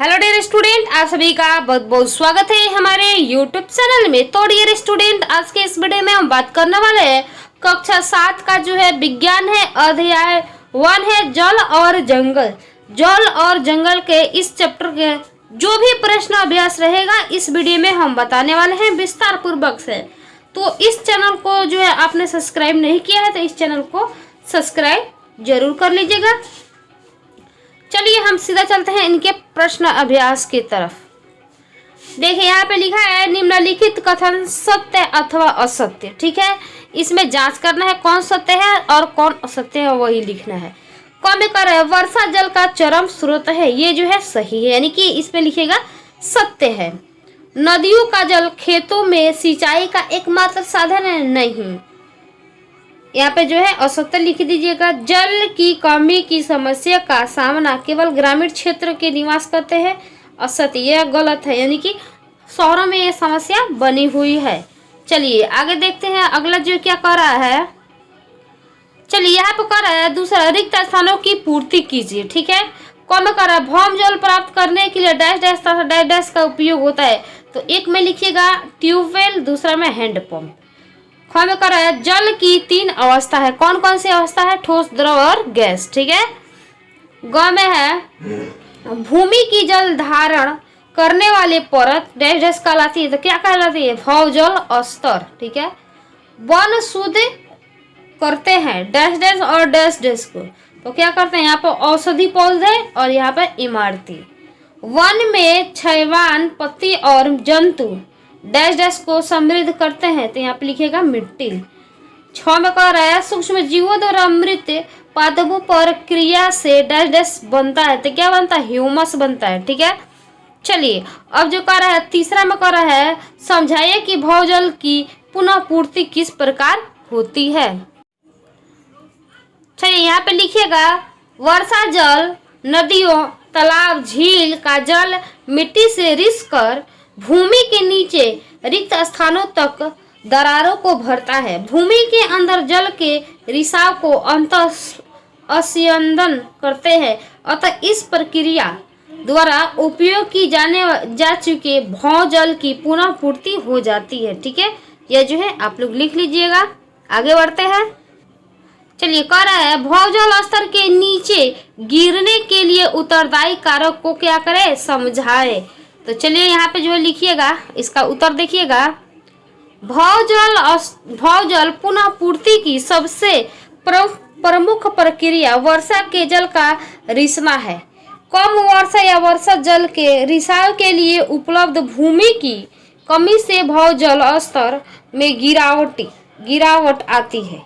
Hello dear student, आप सभी का बहुत बहुत स्वागत है हमारे यूट्यूब चैनल में। तो डियर स्टूडेंट, आज के इस वीडियो में हम बात करने वाले हैं कक्षा 7 का जो है विज्ञान है, अध्याय 1 है जल और जंगल। जल और जंगल के इस चैप्टर के जो भी प्रश्न अभ्यास रहेगा इस वीडियो में हम बताने वाले हैं विस्तार पूर्वक से। तो इस चैनल को जो है आपने सब्सक्राइब नहीं किया है तो इस चैनल को सब्सक्राइब जरूर कर लीजिएगा। चलिए हम सीधा चलते हैं इनके प्रश्न अभ्यास की तरफ। देखिए यहाँ पे लिखा है निम्नलिखित कथन सत्य अथवा असत्य। ठीक है, इसमें जांच करना है कौन सत्य है और कौन असत्य है, वही लिखना है। कौन में कर रहा है वर्षा जल का चरम स्रोत है, ये जो है सही है, यानी कि इसमें लिखेगा सत्य है। नदियों का जल खेतों में सिंचाई का एकमात्र साधन है, नहीं, यहाँ पे जो है असत्य लिख दीजिएगा। जल की कमी की समस्या का सामना केवल ग्रामीण क्षेत्र के निवास करते हैं, असत्य, यह गलत है, यानी कि शहरों में यह समस्या बनी हुई है। चलिए आगे देखते हैं अगला जो क्या कर रहा है। चलिए यहाँ पे कर रहा है दूसरा, रिक्त स्थानों की पूर्ति कीजिए। ठीक है, कौन में कर रहा है भौम जल प्राप्त करने के लिए डैश डैश तथा डैश डैश का उपयोग होता है। तो एक में लिखिएगा ट्यूबवेल, दूसरा में हैंडपंप। ख में कर रहा है जल की 3 अवस्था है, कौन कौन सी अवस्था है, ठोस, द्रव और गैस। ठीक है, ग में है भूमि की जल धारण करने वाले परत डैश डैश कहलाती है, तो क्या कहलाती है, भौजल स्तर। ठीक है, वन शुद्ध करते हैं डैश डैश और डैश डैश को, तो क्या करते हैं, यहाँ पर औषधि पौधे और यहाँ पर इमारती। वन में क्षयवान पत्ती और जंतु डैश डैश को समृद्ध करते हैं, तो यहाँ पे लिखेगा मिट्टी। 6 में कह रहा है सूक्ष्म जीवों द्वारा मृत पादपों पर क्रिया से डैश डैश बनता है, तो क्या बनता है, ह्यूमस बनता है। ठीक है, चलिए अब जो कह रहा है तीसरा में कह रहा है समझाइए कि भौजल की पुनः पूर्ति किस प्रकार होती है। चलिए यहाँ पे लिखिएगा वर्षा जल नदियों, तालाब, झील का जल मिट्टी से रिस कर भूमि के नीचे रिक्त स्थानों तक दरारों को भरता है। भूमि के अंदर जल के रिसाव को अंतःस्यंदन करते हैं, अतः इस प्रक्रिया द्वारा उपयोग की जा चुके भौजल की पुनः पूर्ति हो जाती है। ठीक है, यह जो है आप लोग लिख लीजिएगा। आगे बढ़ते हैं। चलिए कह रहा है भौजल स्तर के नीचे गिरने के लिए उत्तरदायी कारक को क्या करे, समझाए। तो चलिए यहाँ पे जो लिखिएगा इसका उत्तर देखिएगा। भौजल पुनः पूर्ति की सबसे प्रमुख प्रक्रिया वर्षा के जल का रिसना है। कम वर्षा या वर्षा जल के रिसाव के लिए उपलब्ध भूमि की कमी से भौजल स्तर में गिरावट आती है।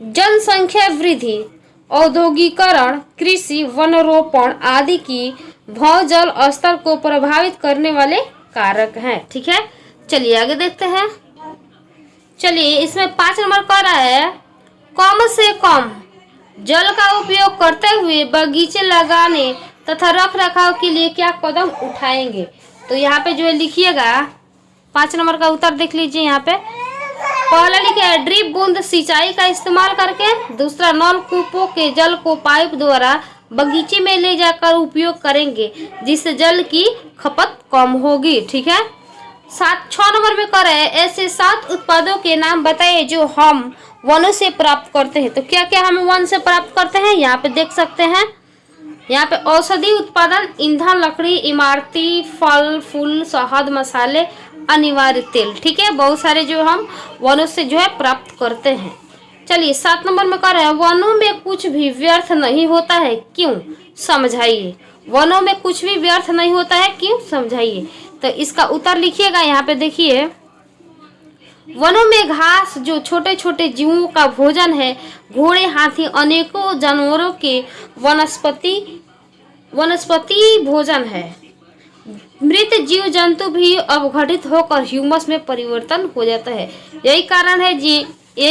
जनसंख्या वृद्धि, औद्योगिकरण, कृषि, वनरोपण आदि की भौजल स्तर को प्रभावित करने वाले कारक हैं। ठीक है, चलिए आगे देखते हैं। चलिए इसमें 5 नंबर कह रहा है कम से कम जल का उपयोग करते हुए बगीचे लगाने तथा रख रखाव के लिए क्या कदम उठाएंगे। तो यहाँ पे जो है लिखिएगा 5 नंबर का उत्तर देख लीजिए। यहाँ पे पहला लिखा है ड्रिप बूंद सिंचाई का इस्तेमाल करके, दूसरा नलकूपों के जल को पाइप द्वारा बगीचे में ले जाकर उपयोग करेंगे जिससे जल की खपत कम होगी। ठीक है, 6 नंबर में कर रहे हैं ऐसे 7 उत्पादों के नाम बताइए जो हम वनों से प्राप्त करते हैं। तो क्या क्या हम वन से प्राप्त करते हैं, यहाँ पे देख सकते हैं। यहाँ पे औषधि उत्पादन, ईंधन, लकड़ी, इमारती, फल फूल, शहद, मसाले, अनिवार्य तेल। ठीक है, बहुत सारे जो हम वनों से जो है प्राप्त करते हैं। चलिए 7 नंबर में कह रहे हैं वनों में कुछ भी व्यर्थ नहीं होता है, क्यों, समझाइए। वनों में कुछ भी व्यर्थ नहीं होता है, क्यों, समझाइए। तो इसका उत्तर लिखिएगा। यहाँ पे देखिए वनों में घास जो छोटे छोटे जीवों का भोजन है, घोड़े, हाथी, अनेकों जानवरों के वनस्पति भोजन है। मृत जीव जंतु भी अवघटित होकर ह्यूमस में परिवर्तन हो जाता है। यही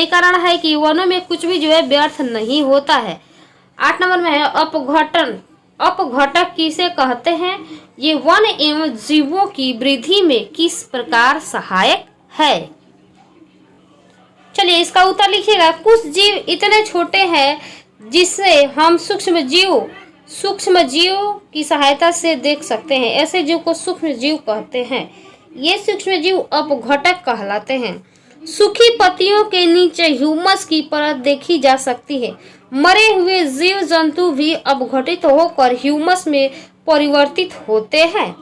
कारण है कि वनों में कुछ भी जो है व्यर्थ नहीं होता है। 8 नंबर में है अपघटक किसे कहते हैं, ये वन एवं जीवों की वृद्धि में किस प्रकार सहायक है। चलिए इसका उत्तर लिखिएगा कुछ जीव इतने छोटे हैं जिससे हम सूक्ष्म जीव सूक्ष्म जीव की सहायता से देख सकते हैं। ऐसे जीव को सूक्ष्म जीव कहते हैं। ये सूक्ष्म जीव अपघटक कहलाते हैं। सूखी पत्तियों के नीचे ह्यूमस की परत देखी जा सकती है। मरे हुए जीव जंतु भी अपघटित होकर ह्यूमस में परिवर्तित होते हैं,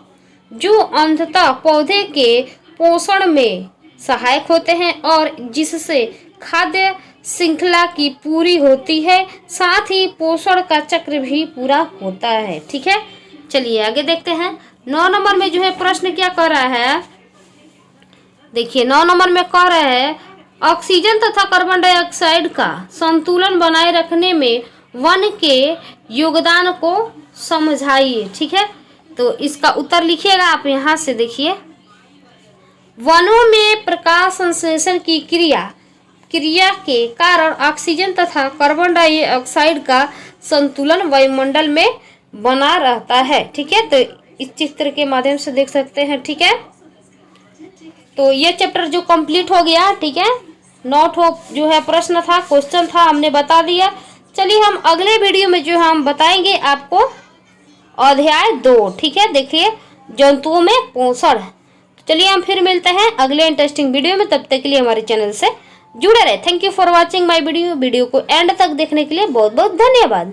जो अंततः पौधे के पोषण में सहायक होते हैं और जिससे खाद्य श्रृंखला की पूरी होती है, साथ ही पोषण का चक्र भी पूरा होता है। ठीक है, चलिए आगे देखते हैं। 9 नंबर में जो है प्रश्न क्या कर रहा है, देखिए 9 नंबर में कह रहा है ऑक्सीजन तथा कार्बन डाइऑक्साइड का संतुलन बनाए रखने में वन के योगदान को समझाइए। ठीक है, तो इसका उत्तर लिखिएगा आप यहाँ से। देखिए, वनों में प्रकाश संश्लेषण की क्रिया के कारण ऑक्सीजन तथा कार्बन डाइऑक्साइड का संतुलन वायुमंडल में बना रहता है। ठीक है, तो इस चित्र के माध्यम से देख सकते हैं। ठीक है, तो ये चैप्टर जो कंप्लीट हो गया। ठीक है, 9 जो है प्रश्न था, क्वेश्चन था, हमने बता दिया। चलिए हम अगले वीडियो में जो हम बताएंगे आपको अध्याय 2। ठीक है, देखिए जंतुओं में पोषण। चलिए हम फिर मिलते हैं अगले इंटरेस्टिंग वीडियो में। तब तक के लिए हमारे चैनल से जुड़े रहे। Thank you for watching my video को एंड तक देखने के लिए बहुत बहुत धन्यवाद।